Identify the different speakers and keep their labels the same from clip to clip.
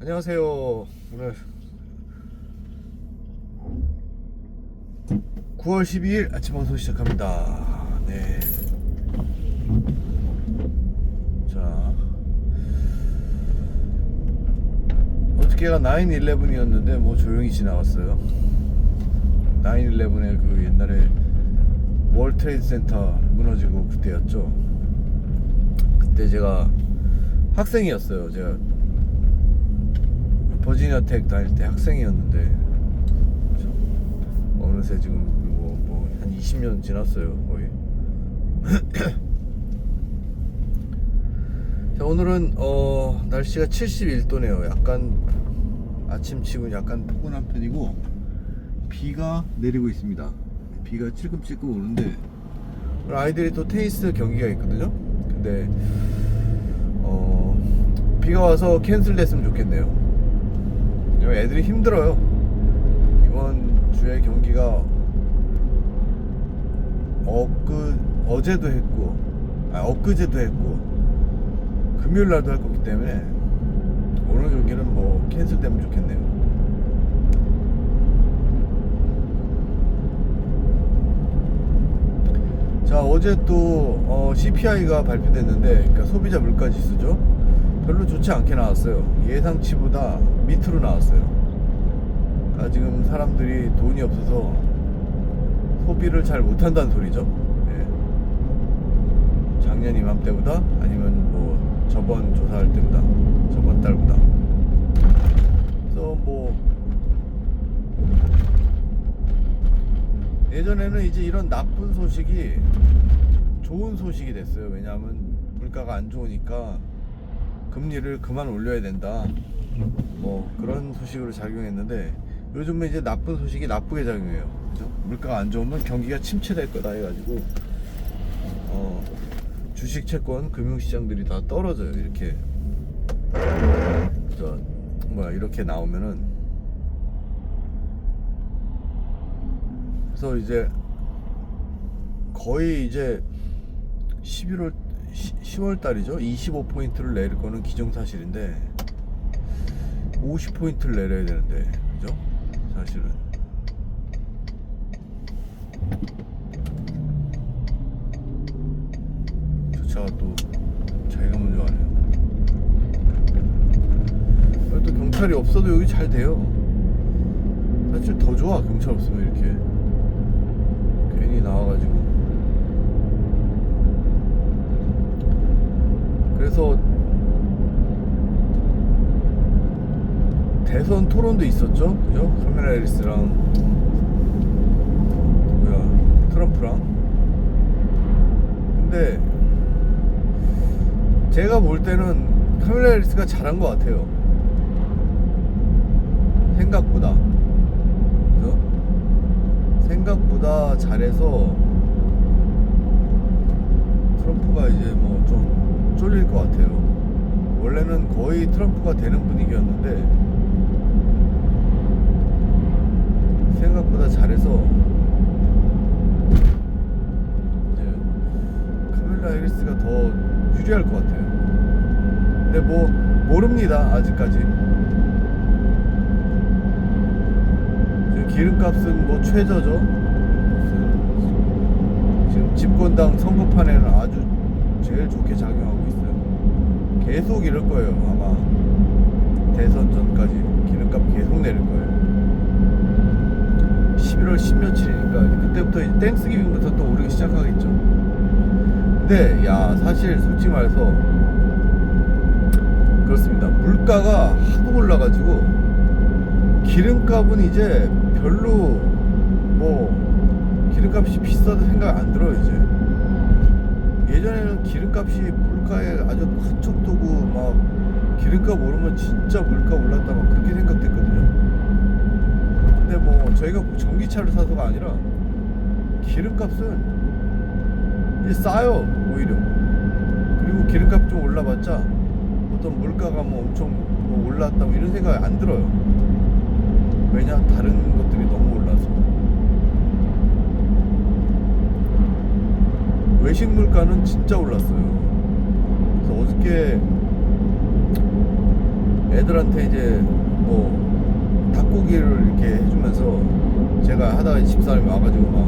Speaker 1: 안녕하세요. 오늘 9월 12일 아침 방송 시작합니다. 네. 자, 어저께가 9/11이었는데 뭐 조용히 지나갔어요. 9/11에 그 옛날에 월드 트레이드 센터 무너지고 그때였죠. 그때 제가 학생이었어요. 제가 버지니아 텍 다닐 때 학생이었는데 어느새 지금 한 20년 지났어요 거의. 자, 오늘은 날씨가 71도네요 약간 아침치고는 약간 포근한 편이고 비가 내리고 있습니다. 비가 찔끔찔끔 오는데 오늘 아이들이 또 테니스 경기가 있거든요. 근데 비가 와서 캔슬 됐으면 좋겠네요. 애들이 힘들어요. 이번 주에 경기가 어제도 했고 엊그제도 했고 금요일 날도 할 거기 때문에 오늘 경기는 뭐 캔슬되면 좋겠네요. 자, 어제 또 CPI가 발표됐는데, 그러니까 소비자 물가 지수죠. 별로 좋지 않게 나왔어요. 예상치보다 밑으로 나왔어요. 그러니까 지금 사람들이 돈이 없어서 소비를 잘 못한다는 소리죠. 예. 작년 이맘때보다 아니면 뭐 저번 조사할 때보다, 저번 달보다. 그래서 뭐 예전에는 이제 이런 나쁜 소식이 좋은 소식이 됐어요. 왜냐하면 물가가 안 좋으니까 금리를 그만 올려야 된다, 뭐 그런 소식으로 작용했는데 요즘은 이제 나쁜 소식이 나쁘게 작용해요. 그죠? 물가가 안 좋으면 경기가 침체될 거다 해가지고 주식, 채권, 금융시장들이 다 떨어져요. 이렇게 이렇게 나오면은. 그래서 이제 거의 이제 10월 달이죠. 25포인트를 내릴 거는 기정사실인데 50포인트를 내려야 되는데, 그죠? 사실은. 저 차가 또 자기가 먼저 가네요. 또 경찰이 없어도 여기 잘 돼요. 사실 더 좋아, 경찰 없으면. 이렇게 괜히 나와가지고. 그래서 대선 토론도 있었죠, 그죠? 카메라 해리스랑 누구야, 트럼프랑. 근데 제가 볼 때는 카메라 해리스가 잘한 것 같아요. 생각보다. 그죠? 생각보다 잘해서 트럼프가 이제 뭐 좀 쫄릴 것 같아요. 원래는 거의 트럼프가 되는 분위기였는데 생각보다 잘해서 이제 카밀라 해리스가 더 유리할 것 같아요. 근데 뭐 모릅니다, 아직까지. 기름값은 뭐 최저죠. 지금 집권당 선거판에는 아주 제일 좋게 작용하고 있어요. 계속 이럴 거예요. 아마 대선 전까지 기름값 계속 내릴 거예요. 11월 10며칠이니까 그때부터 이제 땡스기빙부터 또 오르기 시작하겠죠. 근데 사실 솔직히 말해서 그렇습니다. 물가가 하도 올라가지고 기름값은 이제 별로 뭐 기름값이 비싸다 생각 안 들어요. 이제 예전에는 기름값이 물가에 아주 큰 척도고 막 기름값 오르면 진짜 물가 올랐다 막 그렇게 생각됐거든요. 근데 뭐 저희가 전기차를 사서가 아니라 기름값은 이제 싸요, 오히려. 그리고 기름값 좀 올라봤자 어떤 물가가 뭐 엄청 뭐 올랐다 뭐 이런 생각이 안 들어요. 왜냐? 다른 것들이 너무 올라서. 외식 물가는 진짜 올랐어요. 그래서 어저께 애들한테 이제 뭐 닭고기를 이렇게 해주면서 제가 하다가 집사람이 와가지고 막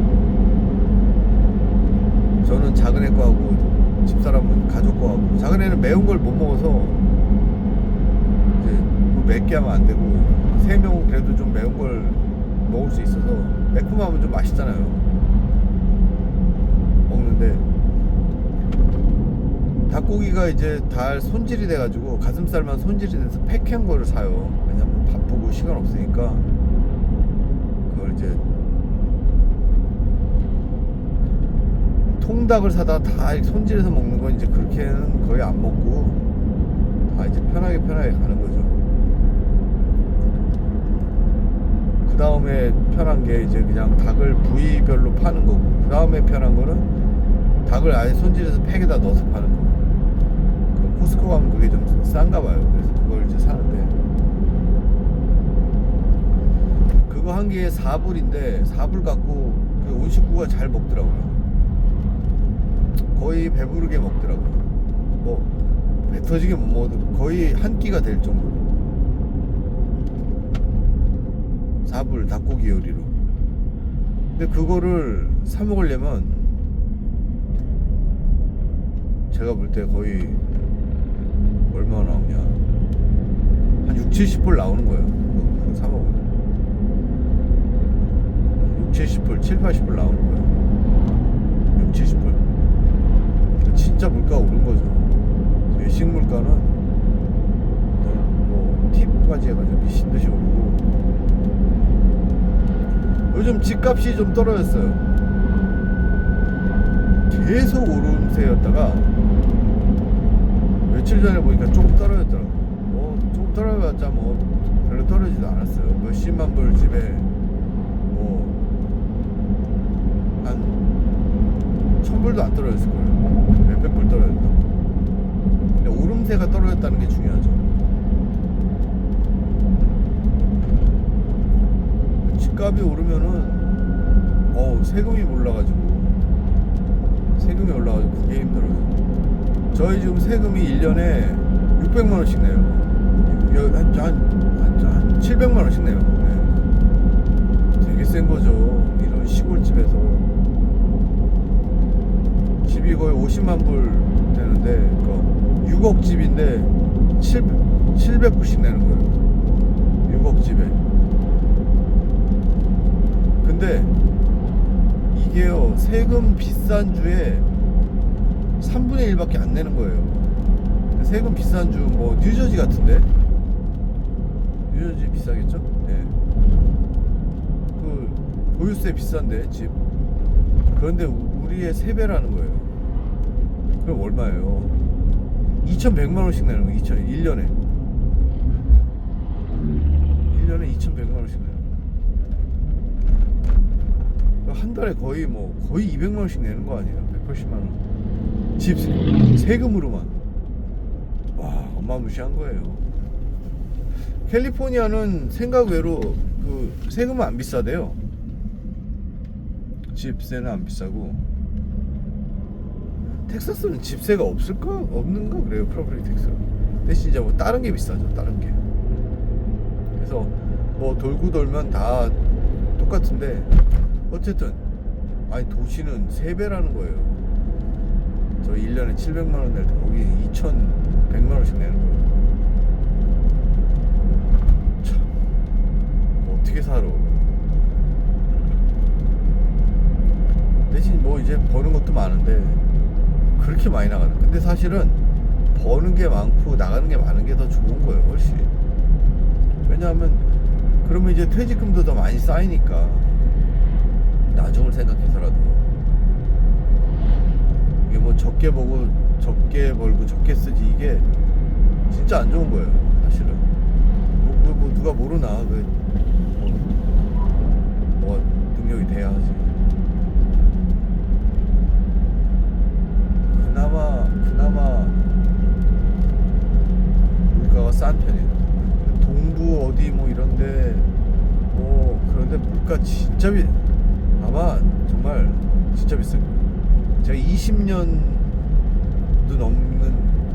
Speaker 1: 저는 작은 애 거 하고 집사람은 가족 거 하고, 작은 애는 매운 걸 못 먹어서 이제 뭐 맵게 하면 안 되고, 3명은 그래도 좀 매운 걸 먹을 수 있어서 매콤하면 좀 맛있잖아요 먹는데, 닭고기가 이제 다 손질이 돼가지고 가슴살만 손질이 돼서 팩한 거를 사요. 왜냐면 바쁘고 시간 없으니까. 그걸 이제 통닭을 사다가 다 손질해서 먹는 건 이제 그렇게는 거의 안 먹고 다 이제 편하게 가는 거죠. 그 다음에 편한 게 이제 그냥 닭을 부위별로 파는 거고, 그 다음에 편한 거는 닭을 아예 손질해서 팩에다 넣어서 파는 거. 그럼 코스코 가면 그게 좀 싼가 봐요. 그래서 그걸 이제 사는데, 그거 한 개에 4불인데 4불 갖고 온 식구가 잘 먹더라고요. 거의 배부르게 먹더라고요. 뭐 배 터지게 못 먹어도 거의 한 끼가 될 정도로. 4불 닭고기 요리로. 근데 그거를 사 먹으려면 제가 볼 때 거의 얼마 나오냐, 한 60-70불 나오는 거예요. 그거 사 먹으면 60-70불, 7-80불 나오는 거예요. 60-70불. 진짜 물가가 오른 거죠. 외식 물가는 뭐 팁까지 해가지고 미친 듯이 오르고, 요즘 집값이 좀 떨어졌어요. 계속 오름세였다가 며칠 전에 보니까 조금 떨어졌더라고요. 뭐 조금 떨어져봤자 뭐 별로 떨어지지도 않았어요. 몇십만 불 집에 뭐 한 1000불도 안 떨어졌을 거예요. 몇백 불 떨어졌다. 근데 오름세가 떨어졌다는 게 중요하죠. 집값이 오르면은 세금이 올라가지고 그게 힘들어요. 저희 지금 세금이 1년에 600만 원씩 내요. 한 700만 원씩 내요. 네. 되게 센 거죠. 이런 시골집에서 집이 거의 50만 불 되는데, 그러니까 6억 집인데 700불씩 내는 거예요. 6억 집에. 근데 이게요, 세금 비싼 주에 3분의 1밖에 안 내는 거예요. 세금 비싼 주 뭐 뉴저지 같은데, 뉴저지 비싸겠죠? 예. 그 보유세 비싼데 집. 그런데 우리의 3배라는 거예요. 그럼 얼마예요? 2,100만 원씩 내는 거예요. 1년에 2,100만 원씩 내요. 한 달에 거의 200만 원씩 내는 거 아니에요? 180만 원. 집 세금으로만. 와, 어마무시한 거예요. 캘리포니아는 생각 외로 그 세금은 안 비싸대요. 집세는 안 비싸고. 텍사스는 집세가 없는가 그래요. 프로퍼티 텍스. 대신 이제 뭐 다른 게 비싸죠. 다른 게. 그래서 뭐 돌고 돌면 다 똑같은데, 어쨌든 아니 도시는 3배라는 거예요. 저 1년에 700만 원 낼 때 거기 2,100만 원씩 내는 거예요. 참, 어떻게 살아? 대신 뭐 이제 버는 것도 많은데 그렇게 많이 나가는. 근데 사실은 버는 게 많고 나가는 게 많은 게 더 좋은 거예요, 훨씬. 왜냐하면 그러면 이제 퇴직금도 더 많이 쌓이니까, 나중을 생각해서라도. 이게 뭐 적게 벌고 적게 쓰지, 이게 진짜 안 좋은 거예요, 사실은. 뭐 누가 모르나. 왜 뭐 능력이 돼야 하지. 그나마 물가가 싼 편이에요. 동부 어디 뭐 이런데 뭐 그런데 물가 진짜 아마 정말 진짜 비쌀 거예요. 제가 20년도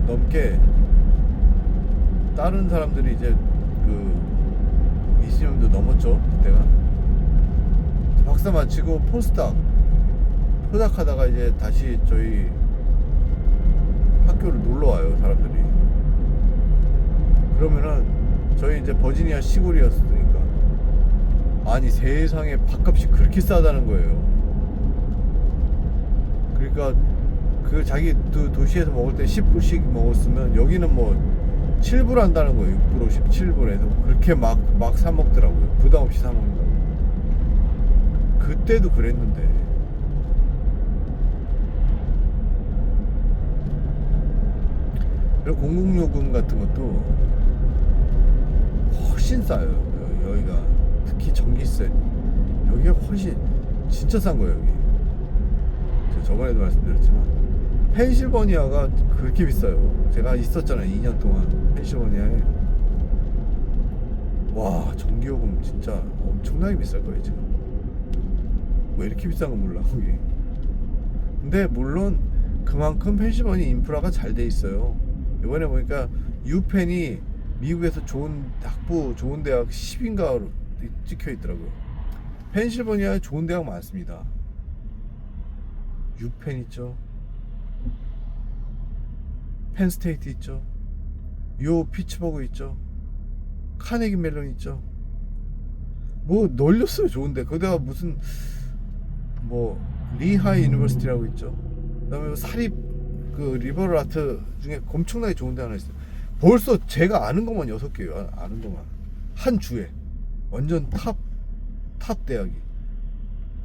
Speaker 1: 넘게 다른 사람들이 이제 그 20년도 넘었죠 그때가. 박사 마치고 포스닥 하다가 이제 다시 저희 학교를 놀러 와요 사람들이. 그러면은 저희 이제 버지니아 시골이었으니까 아니 세상에 밥값이 그렇게 싸다는 거예요. 그러니까 그 자기 도시에서 먹을 때 10불씩 먹었으면 여기는 뭐 7불 한다는 거예요. 6불 17불에서 그렇게 막 사 먹더라고요. 부담 없이 사 먹는다고. 그때도 그랬는데 그리고 공공요금 같은 것도 훨씬 싸요. 여기가 특히 전기세 여기가 훨씬 진짜 싼 거예요. 여기 제가 저번에도 말씀드렸지만 펜실버니아가 그렇게 비싸요. 제가 있었잖아요 2년 동안 펜실버니아에. 와 전기요금 진짜 엄청나게 비쌀 거예요 지금. 왜 이렇게 비싼 건 몰라 거기. 근데 물론 그만큼 펜실버니아 인프라가 잘 돼 있어요. 이번에 보니까 유펜이 미국에서 좋은 학부 좋은 대학 10인가로 찍혀 있더라고요. 펜실버니아에 좋은 대학 많습니다. 유펜 있죠, 펜스테이트 있죠, 요 피츠버그 있죠, 카네기 멜론 있죠. 뭐 널렸어요 좋은데. 거기다가 무슨 뭐 리하이 유니버시티라고 있죠. 그다음에 사립 그 리버럴 아트 중에 엄청나게 좋은 데 하나 있어요. 벌써 제가 아는 것만 6개요. 아는 것만 한 주에 완전 탑 대학이.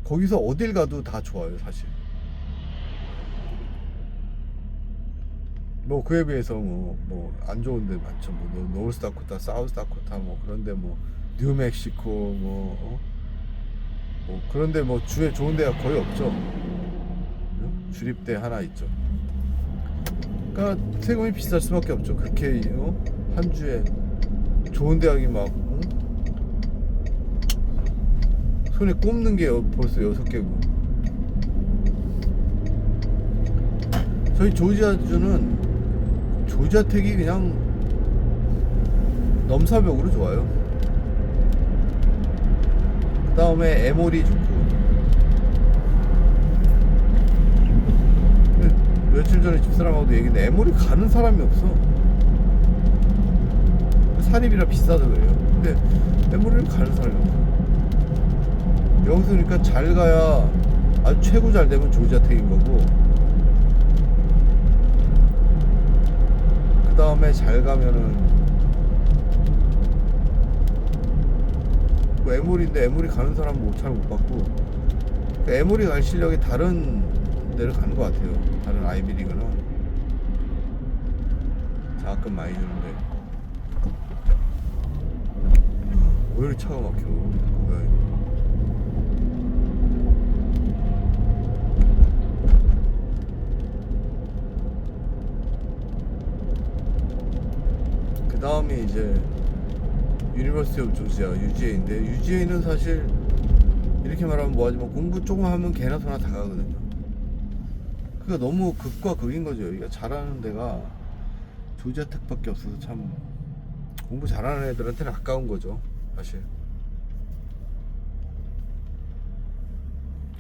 Speaker 1: 거기서 어딜 가도 다 좋아요 사실. 뭐 그에 비해서 뭐 안 좋은 데 많죠. 뭐 노스다코타, 사우스다코타 뭐 그런데 뭐 뉴멕시코 뭐 그런데 뭐 주에 좋은 데가 거의 없죠. 주립대 하나 있죠. 그러니까 세금이 비쌀 수밖에 없죠. 그렇게 한 주에 좋은 대학이 막 손에 꼽는 게 벌써 6개고. 저희 조지아주는 조지아텍이 그냥 넘사벽으로 좋아요. 그 다음에 에모리 좋고. 며칠 전에 집사람하고도 얘기했는데 에모리 가는 사람이 없어. 사립이라 비싸서 그래요. 근데 에모리를 가는 사람이 없어. 여기서 그러니까 잘 가야 아주 최고 잘 되면 조지아텍인 거고, 그 다음에 잘 가면은 뭐 에모리인데 에모리 가는 사람은 뭐 잘 못 봤고, 그러니까 에모리 갈 실력이 다른 데를 가는 것 같아요. 다른 아이비리그나 장학금 많이 주는데. 왜 이렇게 차가 막혀? 뭐야 이거? 그 다음이 이제 유니버시티 오브 조지아 UGA인데, UGA는 사실 이렇게 말하면 뭐하지만 공부 조금 하면 개나 소나 다 가거든요. 그러니까 너무 극과 극인 거죠. 여기가 잘하는 데가 조지아텍밖에 없어서 참 공부 잘하는 애들한테는 아까운 거죠 사실.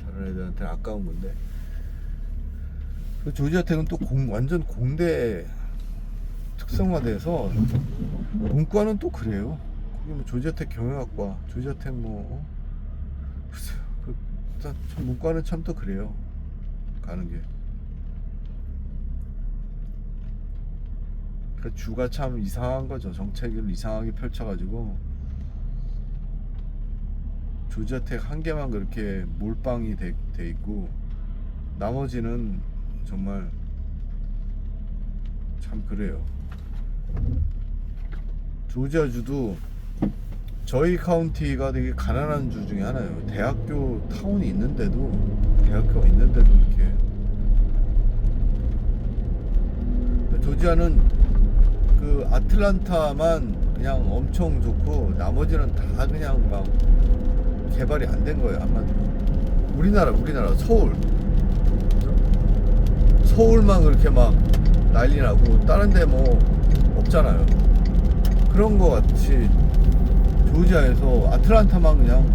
Speaker 1: 잘하는 애들한테는 아까운 건데, 그 조지아텍은 또 완전 공대 특성화돼서 문과는 또 그래요. 거기 뭐 조지아텍 경영학과, 조지아텍 뭐 글쎄요. 참 문과는 참 또 그래요. 가는 게. 그 주가 참 이상한 거죠. 정책을 이상하게 펼쳐가지고 조지아텍 한 개만 그렇게 몰빵이 돼 있고, 나머지는 정말 참 그래요. 조지아주도 저희 카운티가 되게 가난한 주 중에 하나예요. 대학교 타운이 있는데도, 대학교가 있는데도 이렇게. 조지아는 그 아틀란타만 그냥 엄청 좋고 나머지는 다 그냥 막 개발이 안 된 거예요. 한마디로 우리나라 서울만 그렇게 막 난리 나고 다른 데 뭐 없잖아요. 그런 거 같이 조지아에서 아틀란타만 그냥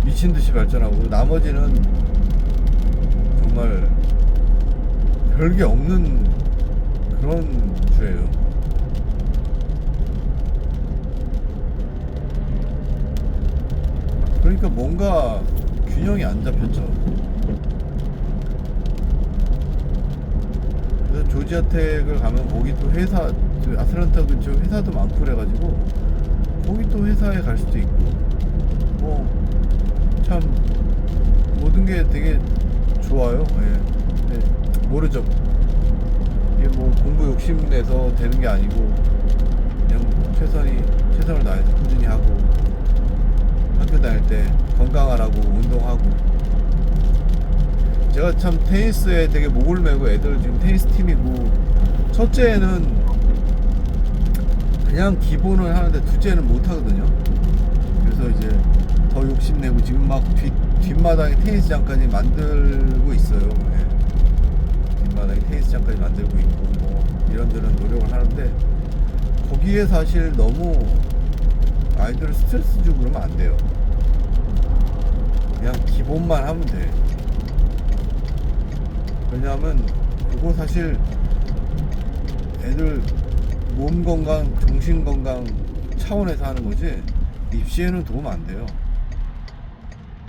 Speaker 1: 미친 듯이 발전하고 나머지는 정말 별게 없는 그런 주예요. 그러니까 뭔가 균형이 안 잡혔죠. 그래서 조지아텍을 가면 거기 또 회사, 아틀란타 근처 회사도 많고 그래가지고 거기 또 회사에 갈 수도 있고 뭐 참 모든 게 되게 좋아요. 예. 근데 모르죠. 이게 뭐 공부 욕심내서 되는 게 아니고 그냥 최선을 다해서 꾸준히 하고 학교 다닐 때 건강하라고 운동하고. 제가 참 테니스에 되게 목을 메고 애들 지금 테니스 팀이고, 첫째는 그냥 기본은 하는데 둘째는 못 하거든요. 그래서 이제 더 욕심내고 지금 막 뒷마당에 테니스장까지 만들고 있어요. 예. 뒷마당에 테니스장까지 만들고 있고 뭐 이런저런 노력을 하는데, 거기에 사실 너무 아이들을 스트레스 주고 그러면 안 돼요. 그냥 기본만 하면 돼. 왜냐하면 그거 사실 애들 몸 건강, 정신 건강 차원에서 하는 거지 입시에는 도움 안 돼요.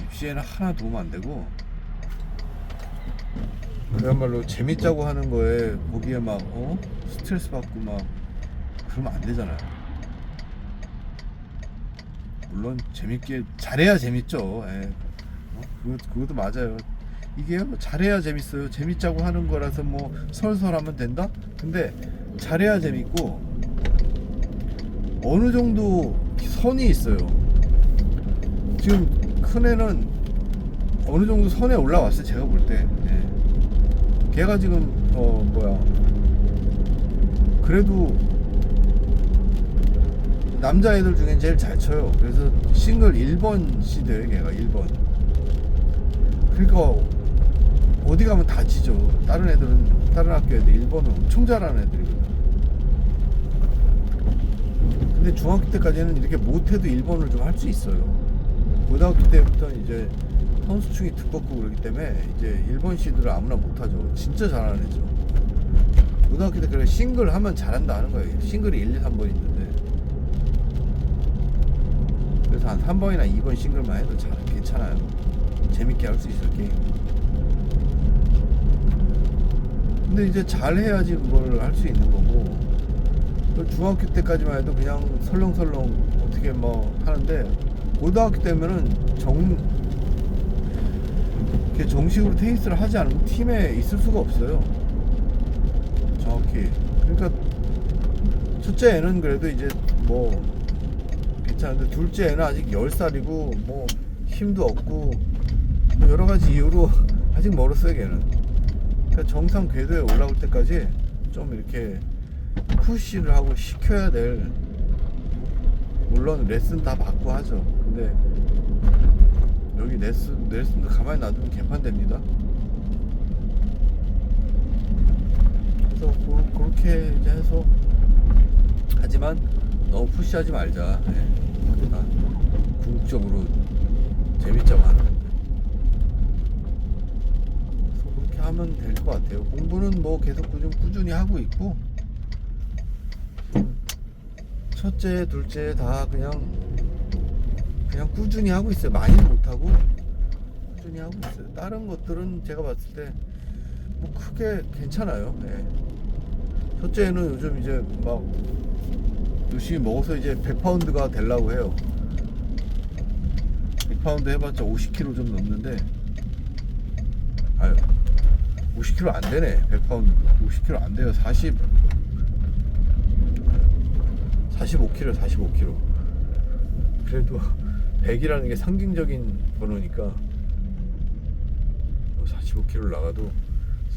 Speaker 1: 입시에는 하나 도움 안 되고, 그야말로 재밌자고 하는 거에 거기에 막 스트레스 받고 막 그러면 안 되잖아요. 물론 재밌게 잘해야 재밌죠. 예. 그것도 맞아요. 이게 잘해야 재밌어요. 재밌자고 하는 거라서 뭐 설설하면 된다? 근데 잘해야 재밌고 어느 정도 선이 있어요. 지금 큰애는 어느 정도 선에 올라왔어요. 제가 볼 때. 예. 걔가 지금 그래도 남자애들 중엔 제일 잘 쳐요. 그래서 싱글 1번 시대에 걔가 1번. 그러니까 어디 가면 다 지죠. 다른 학교 애들 1번은 엄청 잘하는 애들이거든. 근데 중학교 때까지는 이렇게 못해도 1번을 좀 할 수 있어요. 고등학교 때부터는 이제 선수층이 두껍고 그러기 때문에 이제 1번 시드를 아무나 못하죠. 진짜 잘하는 애죠. 고등학교 때 그래 싱글 하면 잘한다 하는 거예요. 싱글이 1, 2, 3번 있는데, 그래서 한 3번이나 2번 싱글만 해도 괜찮아요. 재밌게 할 수 있어요, 게임. 근데 이제 잘해야지 그걸 할 수 있는 거고, 중학교 때까지만 해도 그냥 설렁설렁 어떻게 뭐 하는데, 고등학교 때면은 정식으로 테니스를 하지 않으면 팀에 있을 수가 없어요. 정확히. 그러니까 첫째 애는 그래도 이제 뭐 괜찮은데, 둘째 애는 아직 10살이고 뭐 힘도 없고 뭐 여러 가지 이유로 아직 멀었어요, 걔는. 그러니까 정상 궤도에 올라올 때까지 좀 이렇게 푸시를 하고 시켜야 될, 물론 레슨 다 받고 하죠. 근데 여기 레슨도 가만히 놔두면 개판됩니다. 그래서 그렇게 이제 해서, 하지만 너무 푸시하지 말자. 네. 궁극적으로 재밌자고 하는 건데, 그래서 그렇게 하면 될 것 같아요. 공부는 뭐 계속 꾸준히 하고 있고, 첫째, 둘째 다 그냥 꾸준히 하고 있어요. 많이는 못하고 꾸준히 하고 있어요. 다른 것들은 제가 봤을 때 뭐 크게 괜찮아요. 네. 첫째는 요즘 이제 막 열심히 먹어서 이제 100파운드가 되려고 해요. 100파운드 해봤자 50kg 좀 넘는데, 50kg 안 되네. 100파운드 50kg 안 돼요. 45kg. 그래도 100이라는 게 상징적인 번호니까 45kg 나가도,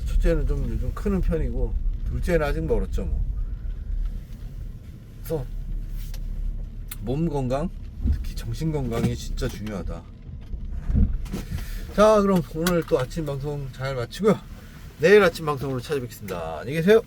Speaker 1: 첫째는 좀 요즘 크는 편이고, 둘째는 아직 멀었죠 뭐. 그래서 몸 건강, 특히 정신 건강이 진짜 중요하다. 자, 그럼 오늘 또 아침 방송 잘 마치고요. 내일 아침 방송으로 찾아뵙겠습니다. 안녕히 계세요.